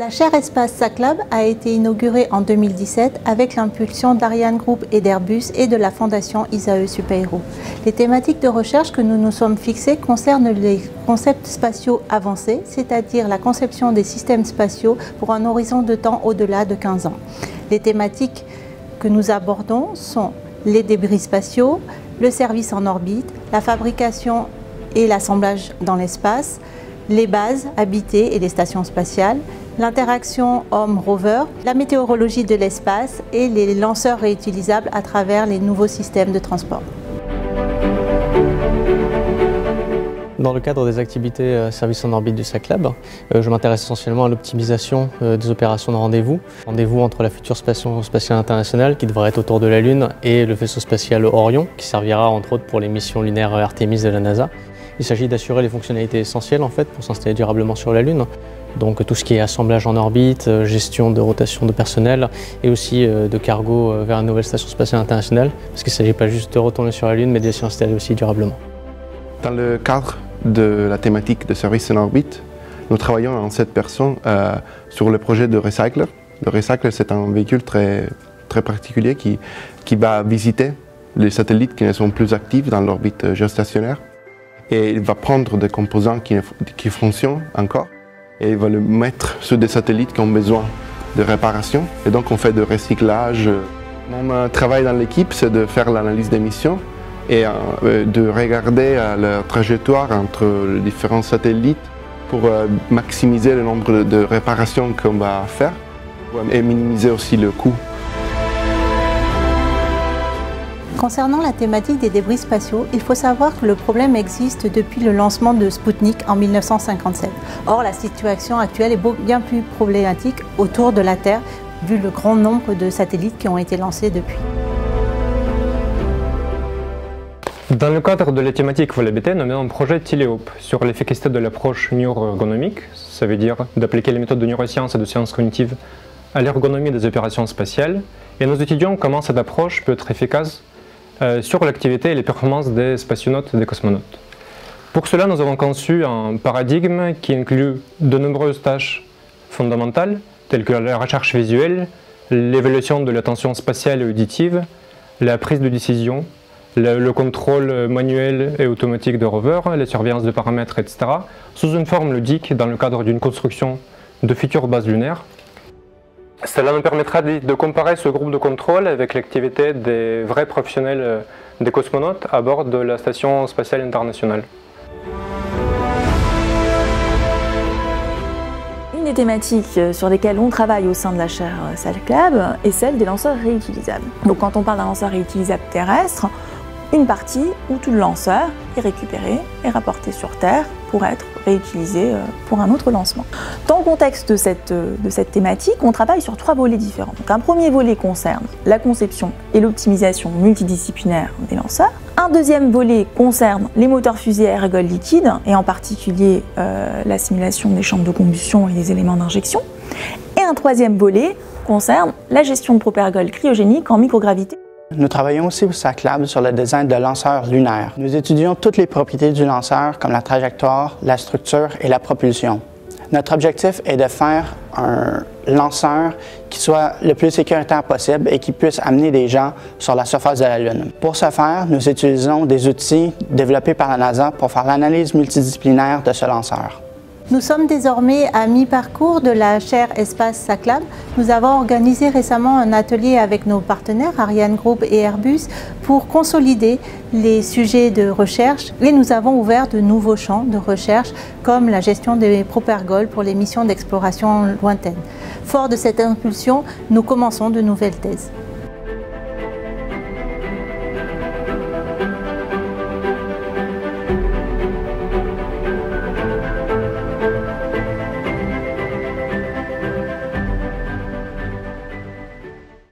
La chaire Espace SACLAB a été inaugurée en 2017 avec l'impulsion d'Ariane Group et d'Airbus et de la fondation Isae Super-Héros. Les thématiques de recherche que nous nous sommes fixées concernent les concepts spatiaux avancés, c'est-à-dire la conception des systèmes spatiaux pour un horizon de temps au-delà de 15 ans. Les thématiques que nous abordons sont les débris spatiaux, le service en orbite, la fabrication et l'assemblage dans l'espace, les bases habitées et les stations spatiales, l'interaction homme-rover, la météorologie de l'espace et les lanceurs réutilisables à travers les nouveaux systèmes de transport. Dans le cadre des activités services en orbite du SACLAB, je m'intéresse essentiellement à l'optimisation des opérations de rendez-vous. Rendez-vous entre la future station spatiale internationale qui devrait être autour de la Lune et le vaisseau spatial Orion qui servira entre autres pour les missions lunaires Artemis de la NASA. Il s'agit d'assurer les fonctionnalités essentielles en fait, pour s'installer durablement sur la Lune. Donc tout ce qui est assemblage en orbite, gestion de rotation de personnel et aussi de cargo vers une nouvelle station spatiale internationale. Parce qu'il ne s'agit pas juste de retourner sur la Lune mais de s'y installer aussi durablement. Dans le cadre de la thématique de services en orbite, nous travaillons en 7 personnes sur le projet de Recycler. Le Recycler, c'est un véhicule très particulier qui va visiter les satellites qui ne sont plus actifs dans l'orbite géostationnaire. Et il va prendre des composants qui fonctionnent encore et il va le mettre sur des satellites qui ont besoin de réparation. Et donc on fait de recyclage. Mon travail dans l'équipe, c'est de faire l'analyse des missions et de regarder la trajectoire entre les différents satellites pour maximiser le nombre de réparations qu'on va faire et minimiser aussi le coût. Concernant la thématique des débris spatiaux, il faut savoir que le problème existe depuis le lancement de Sputnik en 1957. Or, la situation actuelle est bien plus problématique autour de la Terre, vu le grand nombre de satellites qui ont été lancés depuis. Dans le cadre de la thématique VLBT, nous menons un projet Téléop sur l'efficacité de l'approche neuroergonomique, ça veut dire d'appliquer les méthodes de neurosciences et de sciences cognitives à l'ergonomie des opérations spatiales. Et nous étudions comment cette approche peut être efficace sur l'activité et les performances des spationautes et des cosmonautes. Pour cela, nous avons conçu un paradigme qui inclut de nombreuses tâches fondamentales, telles que la recherche visuelle, l'évaluation de l'attention spatiale et auditive, la prise de décision, le contrôle manuel et automatique de rover, la surveillance de paramètres, etc., sous une forme ludique dans le cadre d'une construction de futures bases lunaires. Cela nous permettra de comparer ce groupe de contrôle avec l'activité des vrais professionnels des cosmonautes à bord de la Station spatiale internationale. Une des thématiques sur lesquelles on travaille au sein de la chaire SACLAB est celle des lanceurs réutilisables. Donc quand on parle d'un lanceur réutilisable terrestre, une partie où tout le lanceur est récupéré et rapporté sur Terre pour être réutilisé pour un autre lancement. Dans le contexte de cette thématique, on travaille sur 3 volets différents. Donc un premier volet concerne la conception et l'optimisation multidisciplinaire des lanceurs. Un deuxième volet concerne les moteurs fusées à ergol liquide et en particulier la simulation des chambres de combustion et des éléments d'injection. Et un troisième volet concerne la gestion de propergol cryogénique en microgravité. Nous travaillons aussi au SACLAB sur le design de lanceurs lunaires. Nous étudions toutes les propriétés du lanceur comme la trajectoire, la structure et la propulsion. Notre objectif est de faire un lanceur qui soit le plus sécuritaire possible et qui puisse amener des gens sur la surface de la Lune. Pour ce faire, nous utilisons des outils développés par la NASA pour faire l'analyse multidisciplinaire de ce lanceur. Nous sommes désormais à mi-parcours de la chaire Espace SACLAB. Nous avons organisé récemment un atelier avec nos partenaires Ariane Group et Airbus pour consolider les sujets de recherche et nous avons ouvert de nouveaux champs de recherche comme la gestion des propergols pour les missions d'exploration lointaine. Fort de cette impulsion, nous commençons de nouvelles thèses.